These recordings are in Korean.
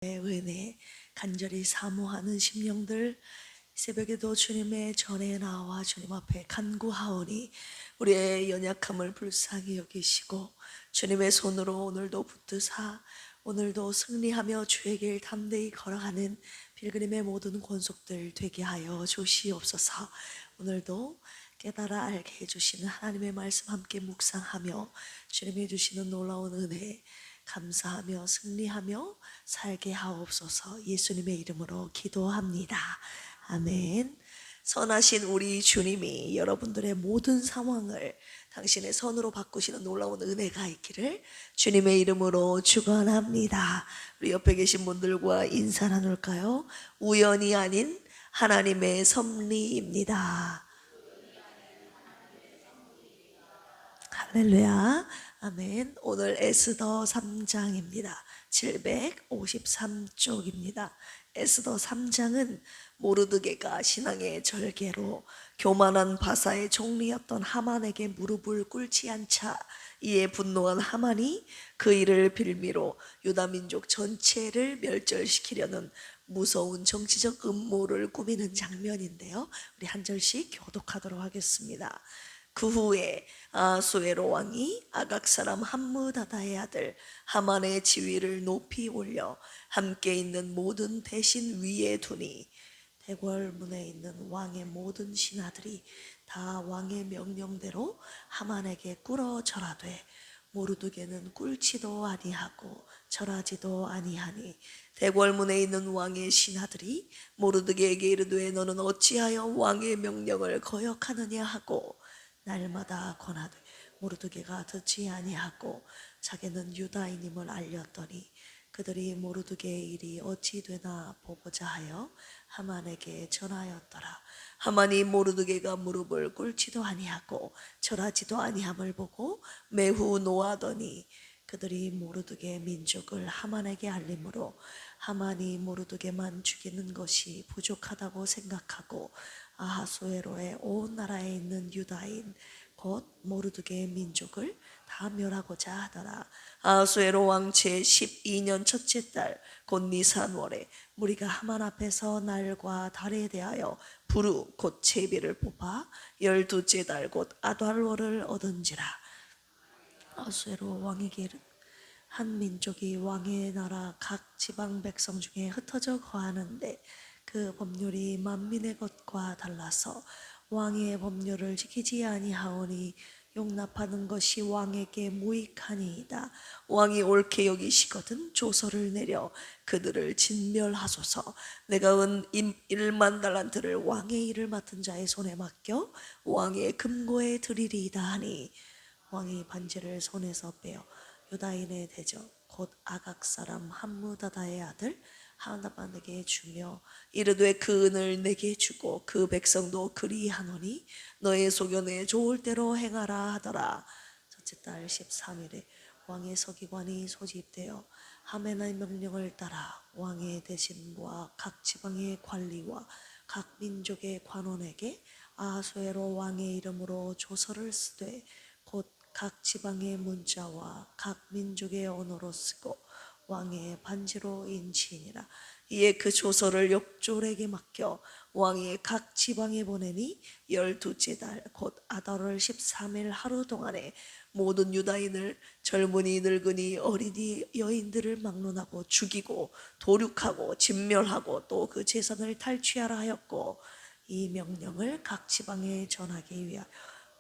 은혜 간절히 사모하는 심령들, 새벽에도 주님의 전에 나와 주님 앞에 간구하오니 우리의 연약함을 불쌍히 여기시고 주님의 손으로 오늘도 붙드사 오늘도 승리하며 주의 길 담대히 걸어가는 필그림의 모든 권속들 되게 하여 주시옵소서. 오늘도 깨달아 알게 해주시는 하나님의 말씀 함께 묵상하며 주님이 주시는 놀라운 은혜 감사하며 승리하며 살게 하옵소서. 예수님의 이름으로 기도합니다. 아멘. 선하신 우리 주님이 여러분들의 모든 상황을 당신의 선으로 바꾸시는 놀라운 은혜가 있기를 주님의 이름으로 축원합니다. 우리 옆에 계신 분들과 인사 나눌까요? 우연이 아닌 하나님의 섭리입니다. 할렐루야. 아멘. 오늘 에스더 3장입니다. 753쪽입니다. 에스더 3장은 모르드게가 신앙의 절개로 교만한 바사의 총리였던 하만에게 무릎을 꿇지 않자 이에 분노한 하만이 그 일을 빌미로 유다 민족 전체를 멸절시키려는 무서운 정치적 음모를 꾸미는 장면인데요. 우리 한 절씩 교독하도록 하겠습니다. 그 후에 아수에로 왕이 아각 사람 함므다다의 아들 하만의 지위를 높이 올려 함께 있는 모든 대신 위에 두니 대궐문에 있는 왕의 모든 신하들이 다 왕의 명령대로 하만에게 꿇어 절하되 모르드게는 꿇지도 아니하고 절하지도 아니하니 대궐문에 있는 왕의 신하들이 모르드게에게 이르되 너는 어찌하여 왕의 명령을 거역하느냐 하고 날마다 권하되 모르드게가 듣지 아니하고 자기는 유다인임을 알렸더니 그들이 모르드게의 일이 어찌 되나 보고자 하여 하만에게 전하였더라. 하만이 모르드게가 무릎을 꿇지도 아니하고 절하지도 아니함을 보고 매우 노하더니 그들이 모르드게 민족을 하만에게 알림으로 하만이 모르드게만 죽이는 것이 부족하다고 생각하고 아하수에로의 온 나라에 있는 유다인 곧 모르드게 민족을 다 멸하고자 하더라. 아하수에로 왕 제12년 첫째 달 곧 니산월에 무리가 하만 앞에서 날과 달에 대하여 부르 곧 제비를 뽑아 12째 달 곧 아달월을 얻은지라. 아하수에로 왕에게 한 민족이 왕의 나라 각 지방 백성 중에 흩어져 거하는데 그 법률이 만민의 것과 달라서 왕의 법률을 지키지 아니하오니 용납하는 것이 왕에게 무익하니이다. 왕이 옳게 여기시거든 조서를 내려 그들을 진멸하소서. 내가 은 1만 달란트를 왕의 일을 맡은 자의 손에 맡겨 왕의 금고에 드리리이다 하니 왕이 반지를 손에서 빼어 유다인의 대적 곧 아각 사람 함므다다의 아들 하나반에게 주며 이르되 그 은을 내게 주고 그 백성도 그리하노니 너의 소견에 좋을 대로 행하라 하더라. 첫째 달 13일에 왕의 서기관이 소집되어 하메나의 명령을 따라 왕의 대신과 각 지방의 관리와 각 민족의 관원에게 아하수에로 왕의 이름으로 조서를 쓰되 곧 각 지방의 문자와 각 민족의 언어로 쓰고 왕의 반지로 인치니라. 이에 그 조서를 역졸에게 맡겨 왕이 각 지방에 보내니 12째 달 곧 아달월 13일 하루 동안에 모든 유다인을 젊은이 늙은이 어린이 여인들을 막론하고 죽이고 도륙하고 진멸하고 또 그 재산을 탈취하라 하였고 이 명령을 각 지방에 전하기 위하여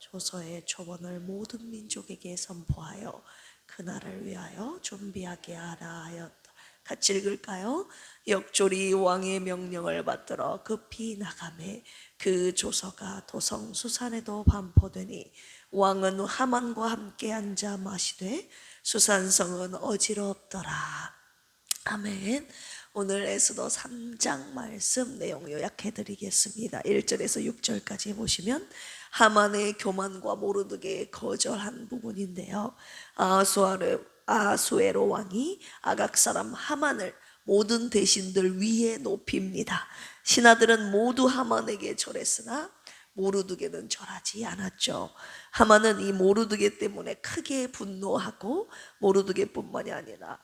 조서의 초본을 모든 민족에게 선포하여 그날을 위하여 준비하게 하라 하였다. 같이 읽을까요? 역졸이 왕의 명령을 받들어 급히 나가매 그 조서가 도성 수산에도 반포되니 왕은 하만과 함께 앉아 마시되 수산성은 어지럽더라. 아멘. 오늘 에스더 3장 말씀 내용 요약해 드리겠습니다. 1절에서 6절까지 보시면 하만의 교만과 모르드게의 거절한 부분인데요. 아하수에로 왕이 아각 사람 하만을 모든 대신들 위에 높입니다. 신하들은 모두 하만에게 절했으나 모르드게는 절하지 않았죠. 하만은 이 모르드게 때문에 크게 분노하고 모르드게뿐만이 아니라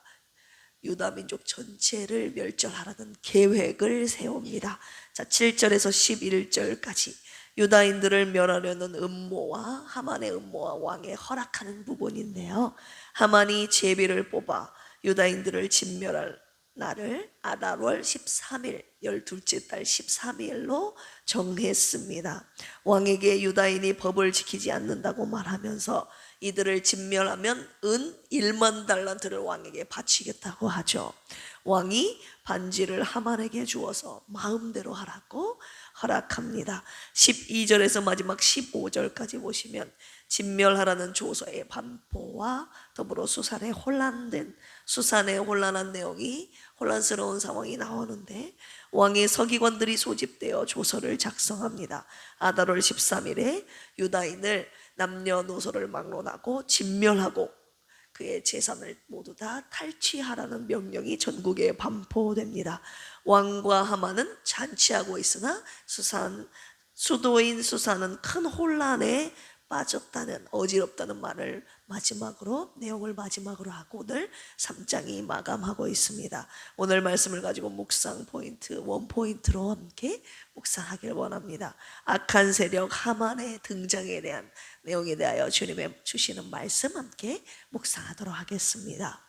유다 민족 전체를 멸절하라는 계획을 세웁니다. 자, 7절에서 11절까지 유다인들을 멸하려는 음모와 하만의 음모와 왕의 허락하는 부분인데요. 하만이 제비를 뽑아 유다인들을 진멸할 날을 아달월 13일 12째 달 13일로 정했습니다. 왕에게 유다인이 법을 지키지 않는다고 말하면서 이들을 진멸하면 은 1만 달란트를 왕에게 바치겠다고 하죠. 왕이 반지를 하만에게 주어서 마음대로 하라고 허락합니다. 12절에서 마지막 15절까지 보시면 진멸하라는 조서의 반포와 더불어 수산의 혼란한 내용이 혼란스러운 상황이 나오는데 왕의 서기관들이 소집되어 조서를 작성합니다. 아달월 13일에 유다인을 남녀노소를 막론하고 진멸하고 그의 재산을 모두 다 탈취하라는 명령이 전국에 반포됩니다. 왕과 하만은 잔치하고 있으나 수도인 수산은 큰 혼란에 빠졌다는, 어지럽다는 말을 내용을 마지막으로 하고 오늘 3장이 마감하고 있습니다. 오늘 말씀을 가지고 묵상 포인트, 원포인트로 함께 묵상하길 원합니다. 악한 세력 하만의 등장에 대한 내용에 대하여 주님의 주시는 말씀 함께 묵상하도록 하겠습니다.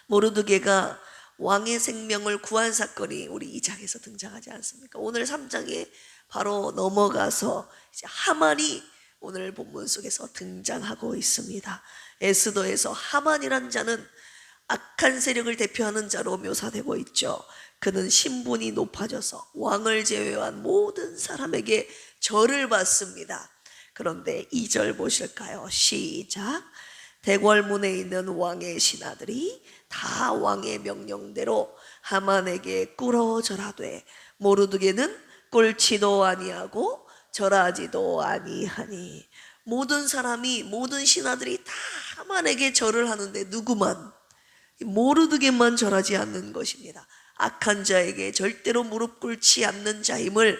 모르드게가 왕의 생명을 구한 사건이 우리 2장에서 등장하지 않습니까? 오늘 3장에 바로 넘어가서 이제 하만이 오늘 본문 속에서 등장하고 있습니다. 에스더에서 하만이란 자는 악한 세력을 대표하는 자로 묘사되고 있죠. 그는 신분이 높아져서 왕을 제외한 모든 사람에게 절을 받습니다. 그런데 2절 보실까요? 시작. 대궐문에 있는 왕의 신하들이 다 왕의 명령대로 하만에게 꿇어 절하되 모르드게는 꿇지도 아니하고 절하지도 아니하니. 모든 사람이, 모든 신하들이 다 하만에게 절을 하는데 누구만? 모르드게만 절하지 않는 것입니다. 악한 자에게 절대로 무릎 꿇지 않는 자임을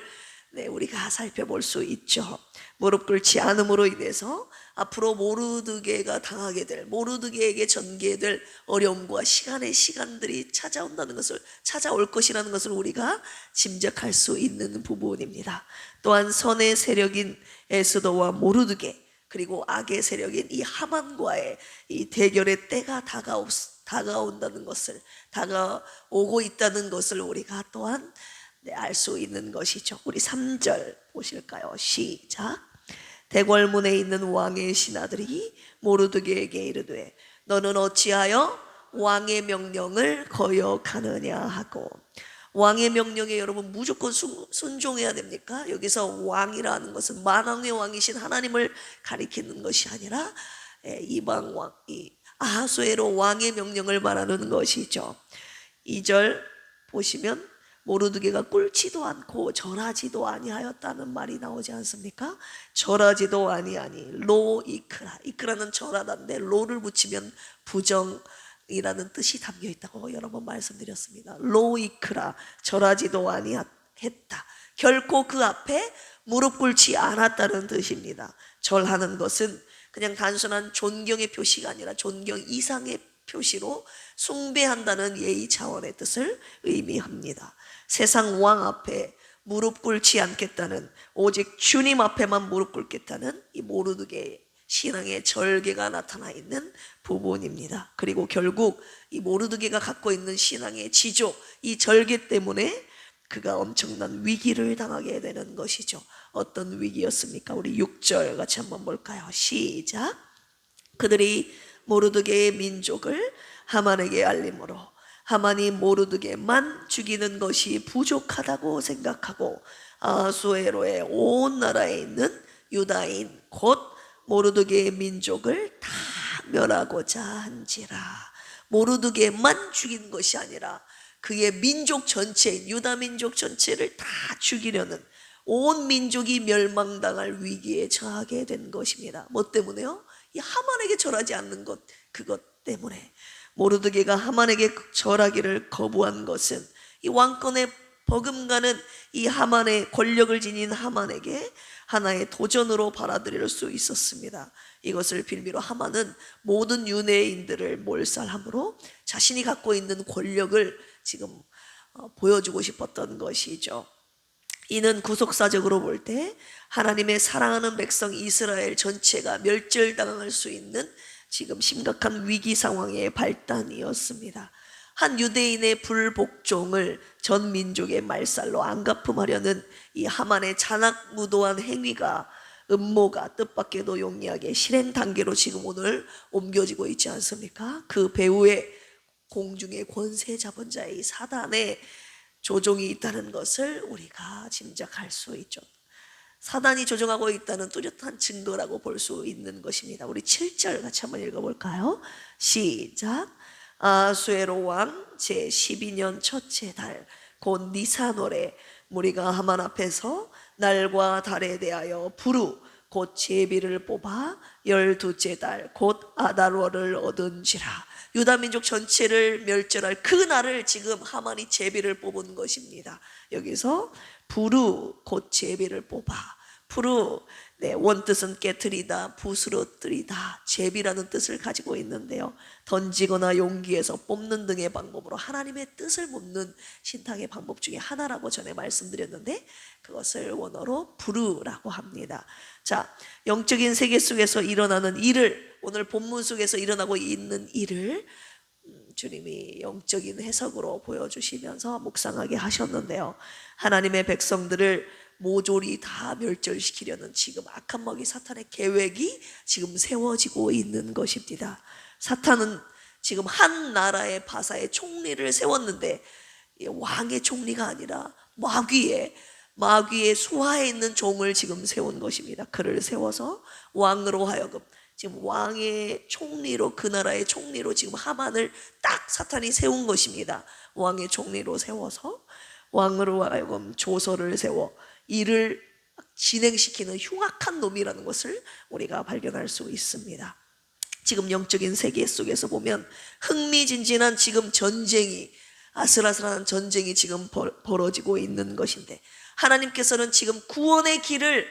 우리가 살펴볼 수 있죠. 무릎 꿇지 않음으로 인해서 앞으로 모르드게가 당하게 될, 모르드게에게 전개될 어려움과 시간들이 찾아올 것이라는 것을 우리가 짐작할 수 있는 부분입니다. 또한 선의 세력인 에스더와 모르드게, 그리고 악의 세력인 이 하만과의 이 대결의 때가 다가오고 있다는 것을 우리가 또한 알 수 있는 것이죠. 우리 3절 보실까요? 시작. 대궐문에 있는 왕의 신하들이 모르드게에게 이르되 너는 어찌하여 왕의 명령을 거역하느냐 하고. 왕의 명령에 여러분 무조건 순종해야 됩니까? 여기서 왕이라는 것은 만왕의 왕이신 하나님을 가리키는 것이 아니라 이방 왕, 아하수에로 왕의 명령을 말하는 것이죠. 2절 보시면 모르드게가 꿇지도 않고 절하지도 아니하였다는 말이 나오지 않습니까? 절하지도 아니하니 로 이크라, 이크라는 절하다인데 로를 붙이면 부정이라는 뜻이 담겨 있다고 여러 번 말씀드렸습니다. 로 이크라, 절하지도 아니했다. 결코 그 앞에 무릎 꿇지 않았다는 뜻입니다. 절하는 것은 그냥 단순한 존경의 표시가 아니라 존경 이상의 표시로 숭배한다는 예의 차원의 뜻을 의미합니다. 세상 왕 앞에 무릎 꿇지 않겠다는, 오직 주님 앞에만 무릎 꿇겠다는 이 모르드게의 신앙의 절개가 나타나 있는 부분입니다. 그리고 결국 이 모르드게가 갖고 있는 신앙의 지조, 이 절개 때문에 그가 엄청난 위기를 당하게 되는 것이죠. 어떤 위기였습니까? 우리 6절 같이 한번 볼까요? 시작. 그들이 모르드게의 민족을 하만에게 알림으로 하만이 모르드게만 죽이는 것이 부족하다고 생각하고 아하수에로의 온 나라에 있는 유다인 곧 모르드게의 민족을 다 멸하고자 한지라. 모르드게만 죽인 것이 아니라 그의 민족 전체인 유다 민족 전체를 다 죽이려는, 온 민족이 멸망당할 위기에 처하게 된 것입니다. 뭐 때문에요? 이 하만에게 절하지 않는 것, 그것 때문에. 모르드게가 하만에게 절하기를 거부한 것은 이 왕권의 버금가는 이 하만의 권력을 지닌 하만에게 하나의 도전으로 받아들일 수 있었습니다. 이것을 빌미로 하만은 모든 유대인들을 몰살함으로 자신이 갖고 있는 권력을 지금 보여주고 싶었던 것이죠. 이는 구속사적으로 볼 때 하나님의 사랑하는 백성 이스라엘 전체가 멸절당할 수 있는 지금 심각한 위기 상황의 발단이었습니다. 한 유대인의 불복종을 전 민족의 말살로 안갚음하려는 이 하만의 잔악무도한 행위가, 음모가 뜻밖에도 용이하게 실행 단계로 지금 오늘 옮겨지고 있지 않습니까? 그 배후에 공중의 권세 잡은 자의 사단의 조종이 있다는 것을 우리가 짐작할 수 있죠. 사단이 조종하고 있다는 뚜렷한 증거라고 볼 수 있는 것입니다. 우리 7절 같이 한번 읽어볼까요? 시작. 아수에로 왕 제12년 첫째 달 곧 니산월에 무리가 하만 앞에서 날과 달에 대하여 부루 곧 제비를 뽑아 12째 달 곧 아달월을 얻은지라. 유다민족 전체를 멸절할 그 날을 지금 하만이 제비를 뽑은 것입니다. 여기서 부루 곧 제비를 뽑아. 부루, 원뜻은 깨트리다, 부스러뜨리다, 제비라는 뜻을 가지고 있는데요, 던지거나 용기에서 뽑는 등의 방법으로 하나님의 뜻을 묻는 신앙의 방법 중에 하나라고 전에 말씀드렸는데, 그것을 원어로 부르라고 합니다. 자, 영적인 세계 속에서 일어나는 일을, 오늘 본문 속에서 일어나고 있는 일을 주님이 영적인 해석으로 보여주시면서 묵상하게 하셨는데요, 하나님의 백성들을 모조리 다 멸절시키려는 지금 악한 먹이 사탄의 계획이 지금 세워지고 있는 것입니다. 사탄은 지금 한 나라의 바사의 총리를 세웠는데 왕의 총리가 아니라 마귀의 수하에 있는 종을 지금 세운 것입니다. 그를 세워서 왕으로 하여금 지금 왕의 총리로, 그 나라의 총리로 지금 하만을 딱 사탄이 세운 것입니다. 왕의 총리로 세워서 왕으로 하여금 조서를 세워 일을 진행시키는 흉악한 놈이라는 것을 우리가 발견할 수 있습니다. 지금 영적인 세계 속에서 보면 흥미진진한 지금 전쟁이, 아슬아슬한 전쟁이 지금 벌어지고 있는 것인데, 하나님께서는 지금 구원의 길을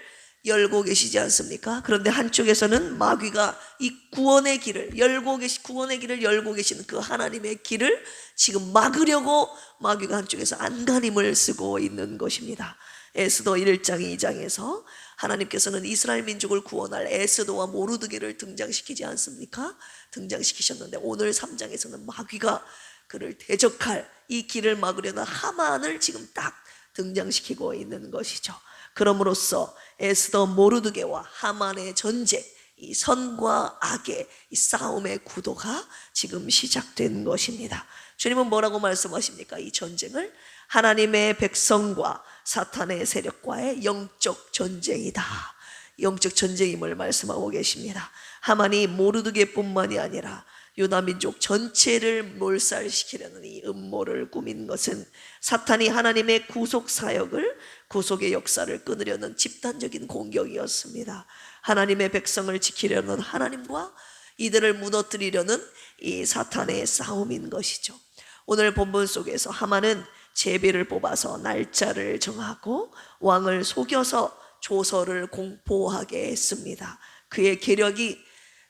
열고 계시지 않습니까? 그런데 한쪽에서는 마귀가 이 구원의 길을 열고 계시는 그 하나님의 길을 지금 막으려고 마귀가 한쪽에서 안간힘을 쓰고 있는 것입니다. 에스더 1장 2장에서 하나님께서는 이스라엘 민족을 구원할 에스더와 모르드게를 등장시키지 않습니까? 등장시키셨는데 오늘 3장에서는 마귀가 그를 대적할 이 길을 막으려는 하만을 지금 딱 등장시키고 있는 것이죠. 그럼으로써 에스더 모르드게와 하만의 전쟁, 이 선과 악의 이 싸움의 구도가 지금 시작된 것입니다. 주님은 뭐라고 말씀하십니까? 이 전쟁을 하나님의 백성과 사탄의 세력과의 영적 전쟁이다, 영적 전쟁임을 말씀하고 계십니다. 하만이 모르드게뿐만이 아니라 유다민족 전체를 몰살시키려는 이 음모를 꾸민 것은 사탄이 하나님의 구속의 역사를 끊으려는 집단적인 공격이었습니다. 하나님의 백성을 지키려는 하나님과 이들을 무너뜨리려는 이 사탄의 싸움인 것이죠. 오늘 본문 속에서 하만은 제비를 뽑아서 날짜를 정하고 왕을 속여서 조서를 공포하게 했습니다.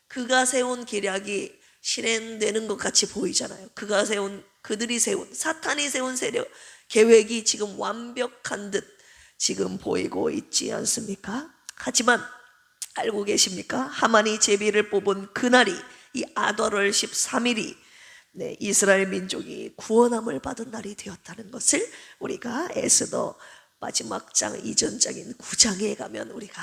그가 세운 계략이 실행되는 것 같이 보이잖아요. 사탄이 세운 세력 계획이 지금 완벽한 듯 지금 보이고 있지 않습니까? 하지만 알고 계십니까? 하만이 제비를 뽑은 그날이, 이 아달월 13일이 이스라엘 민족이 구원함을 받은 날이 되었다는 것을 우리가 에스더 마지막 장 이전장인 9장에 가면 우리가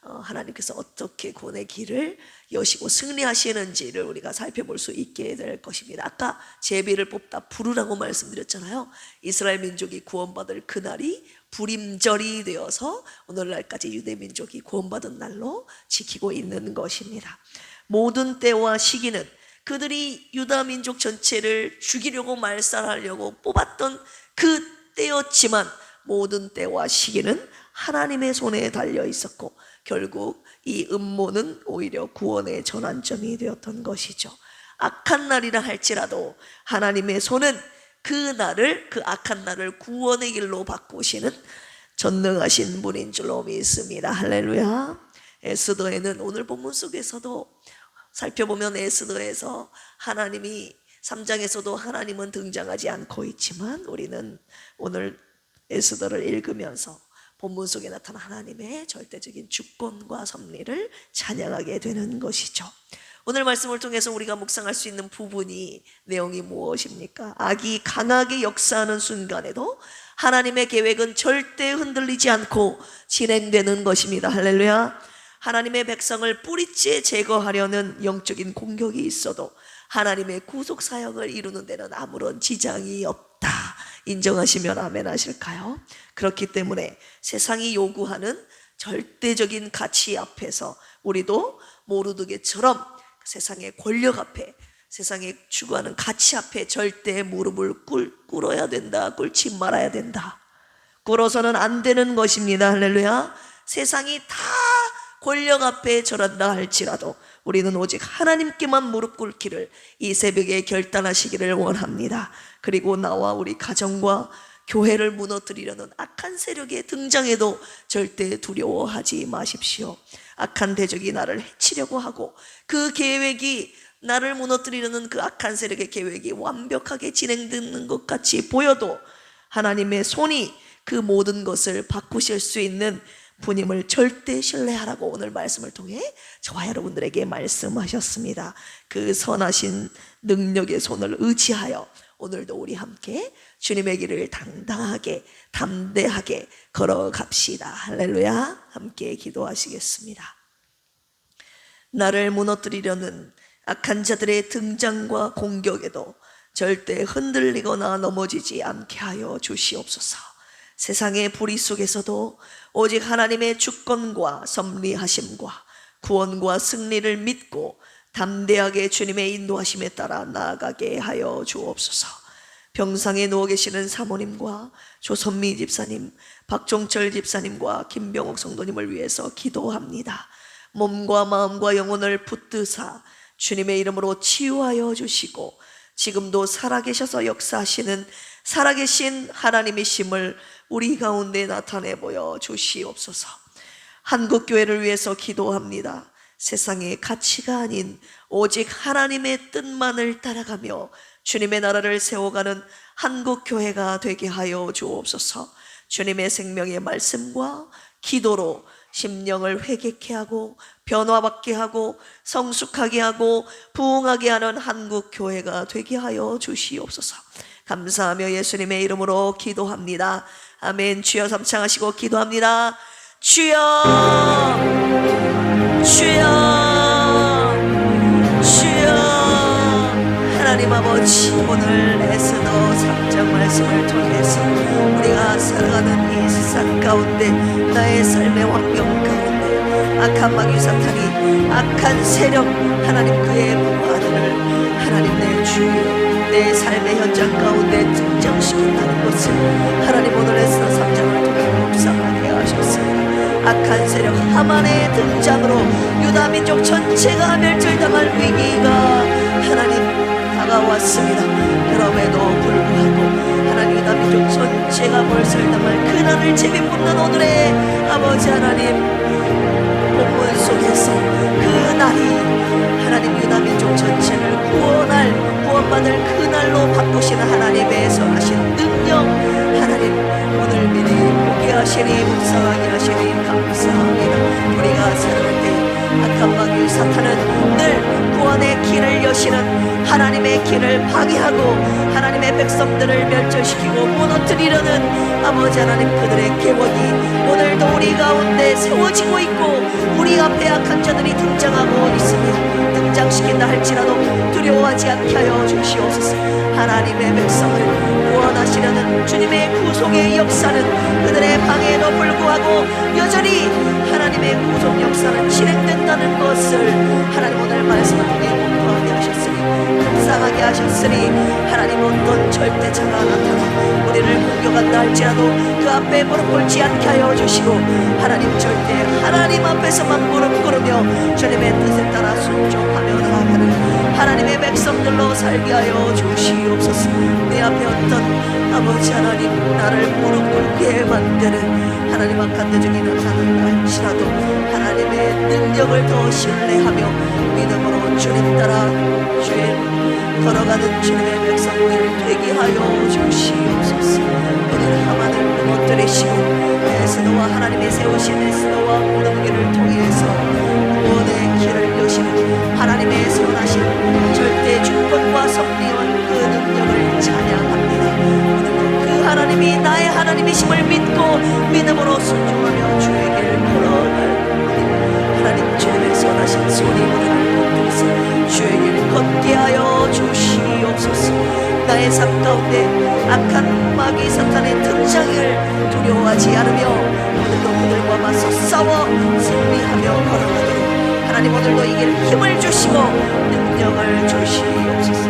하나님께서 어떻게 구원의 길을 여시고 승리하시는지를 우리가 살펴볼 수 있게 될 것입니다. 아까 제비를 뽑다 부르라고 말씀드렸잖아요. 이스라엘 민족이 구원받을 그날이 불임절이 되어서 오늘날까지 유대민족이 구원받은 날로 지키고 있는 것입니다. 모든 때와 시기는 그들이 유다민족 전체를 죽이려고 말살하려고 뽑았던 그 때였지만, 모든 때와 시기는 하나님의 손에 달려 있었고 결국 이 음모는 오히려 구원의 전환점이 되었던 것이죠. 악한 날이라 할지라도 하나님의 손은 그 날을, 그 악한 날을 구원의 길로 바꾸시는 전능하신 분인 줄로 믿습니다. 할렐루야. 에스더에는 오늘 본문 속에서도 살펴보면 에스더에서 하나님이 3장에서도 하나님은 등장하지 않고 있지만 우리는 오늘 에스더를 읽으면서 본문 속에 나타난 하나님의 절대적인 주권과 섭리를 찬양하게 되는 것이죠. 오늘 말씀을 통해서 우리가 묵상할 수 있는 부분이, 내용이 무엇입니까? 악이 강하게 역사하는 순간에도 하나님의 계획은 절대 흔들리지 않고 진행되는 것입니다. 할렐루야. 하나님의 백성을 뿌리째 제거하려는 영적인 공격이 있어도 하나님의 구속 사역을 이루는 데는 아무런 지장이 없다. 인정하시면 아멘 하실까요? 그렇기 때문에 세상이 요구하는 절대적인 가치 앞에서 우리도 모르드게처럼 세상의 권력 앞에, 세상에 추구하는 가치 앞에 절대 무릎을 꿇어야 된다. 꿇지 말아야 된다. 꿇어서는 안 되는 것입니다. 할렐루야. 세상이 다 권력 앞에 절한다 할지라도 우리는 오직 하나님께만 무릎 꿇기를 이 새벽에 결단하시기를 원합니다. 그리고 나와 우리 가정과 교회를 무너뜨리려는 악한 세력의 등장에도 절대 두려워하지 마십시오. 악한 대적이 나를 해치려고 하고 그 계획이, 나를 무너뜨리려는 그 악한 세력의 계획이 완벽하게 진행되는 것 같이 보여도 하나님의 손이 그 모든 것을 바꾸실 수 있는 분임을 절대 신뢰하라고 오늘 말씀을 통해 저와 여러분들에게 말씀하셨습니다. 그 선하신 능력의 손을 의지하여 오늘도 우리 함께 주님의 길을 당당하게 담대하게 걸어갑시다. 할렐루야. 함께 기도하시겠습니다. 나를 무너뜨리려는 악한 자들의 등장과 공격에도 절대 흔들리거나 넘어지지 않게 하여 주시옵소서. 세상의 불의 속에서도 오직 하나님의 주권과 섭리하심과 구원과 승리를 믿고 담대하게 주님의 인도하심에 따라 나아가게 하여 주옵소서. 병상에 누워 계시는 사모님과 조선미 집사님, 박종철 집사님과 김병옥 성도님을 위해서 기도합니다. 몸과 마음과 영혼을 붙드사 주님의 이름으로 치유하여 주시고 지금도 살아계셔서 역사하시는 살아계신 하나님이심을 우리 가운데 나타내 보여 주시옵소서. 한국교회를 위해서 기도합니다. 세상의 가치가 아닌 오직 하나님의 뜻만을 따라가며 주님의 나라를 세워가는 한국교회가 되게 하여 주옵소서. 주님의 생명의 말씀과 기도로 심령을 회개케 하고 변화받게 하고 성숙하게 하고 부흥하게 하는 한국교회가 되게 하여 주시옵소서. 감사하며 예수님의 이름으로 기도합니다. 아멘. 주여 삼창하시고 기도합니다. 주여, 주여, 주여. 하나님 아버지, 오늘 에스더 3장 말씀을 통해서 우리가 살아가는 이 세상 가운데, 나의 삶의 환경 가운데 악한 마귀 사탄이, 악한 세력, 하나님 그의 부하들을 하나님 내 주위에, 내 삶의 현장 가운데 등장시킨다는 것을 하나님 오늘 에스더 3장을 통해 묵상하게 하셨습니다. 악한 세력 하만의 등장으로 유다 민족 전체가 멸절당할 위기가 하나님 다가왔습니다. 그럼에도 불구하고 하나님 유다 민족 전체가 몰살당할 그날을 제비뽑는 오늘의 아버지 하나님, 본문 속에서 그 날이 하나님 유다 민족 전체를 구원받을 그날로 바꾸시는 하나님의 선하신 능력, 하나님 오늘 미리 보게 하시니 묵상하게 하시니 감사합니다. 우리가 살아갈 때 악한 마귀 사탄은 늘 구원의 길을 여시는 하나님의 길을 방해하고 하나님의 백성들을 멸절시키고 무너뜨리려는 아버지 하나님, 그들의 계획이 오늘도 우리 가운데 세워지고 있고 우리 앞에 악한 자들이 등장하고 있습니다. 등장시킨다 할지라도 두려워하지 않게 하여 주시옵소서. 하나님의 백성을 구원하시려는 주님의 구속의 역사는 그들의 방해에도 불구하고 여전히 하나님의 구속 역사는 진행된다는 것을 하나님 오늘 말씀을 통해 공부하게 하셨으니, 감사하게 하셨으니, 하나님 어떤 절대자가 나타나 우리를 공격한다 할지라도 그 앞에 무릎 꿇지 않게 하여 주시고 하나님 절대 하나님 앞에서만 무릎 꿇으며 주님의 뜻에 따라 순종하며 나아가는 하나님의 백성들로 살게 하여 주시옵소서. 내 앞에 어떤 아버지 하나님 나를 무릎 꿇게 만드는 하나님 악한대적이 나타난다 할지라도 하나님의 능력을 더 신뢰하며 믿음으로 주님 따라 주님 걸어가는 주님의 백성들 되게 하여 주시옵소서. 오늘 하만을 무너뜨리시고 에스더와 하나님의 세우신 에스더와 모르드게를 통해서 구원의 길을 여시는 하나님의 선하신 절대 주권과 섭리와 그 능력을 찬양합니다. 오늘도 그 하나님이 나의 하나님이심을 믿고 믿음으로 순종하며 주의 길을 걸어갈 하나님 주님의 선하신 손이 우리를 붙들으시 주의 길 걷게 하여 주시옵소서. 나의 삶 가운데 악한 마귀 사탄의 등장을 두려워하지 않으며 오늘도 그들과 맞서 싸워 승리하며 걸어가도록 하나님 오늘도 이길 힘을 주시고 능력을 주시옵소서.